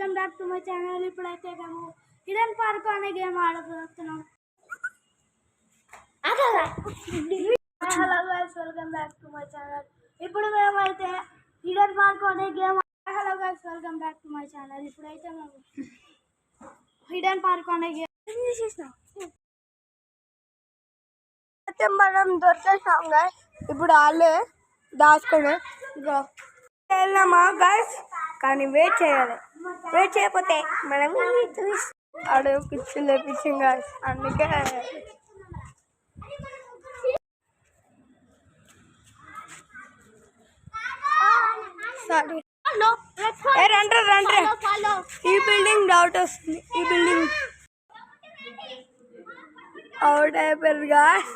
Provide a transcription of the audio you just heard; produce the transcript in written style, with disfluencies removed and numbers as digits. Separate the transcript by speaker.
Speaker 1: Welcome back to my channel. ఇప్పుడైతే మేము hidden park అనే గేమ్ ఆడబోతున్నాం. Hello guys, welcome back to my channel. ఇప్పుడు మేమైతే హిడెన్ పార్క్ అనే game hello guys, welcome back to my channel. ఇప్పుడైతే మేము హిడెన్ పార్క్ అనే గేమ్ చేసేసినాం. అయితే మనం దొరికేసాం గైస్. ఇప్పుడు వాళ్ళే దాచుకుని వెళ్ళామా గైస్, కానీ వెయిట్ చేయాలి. వెయిట్ చేయకపోతే మనం ఆడ పిచ్చి లేపించాం గైస్. అందుకే సారీ. రండి ఈ బిల్డింగ్ డౌట్ వస్తుంది. ఈ బిల్డింగ్ అవుట్ అయిపోయింది గాయస్.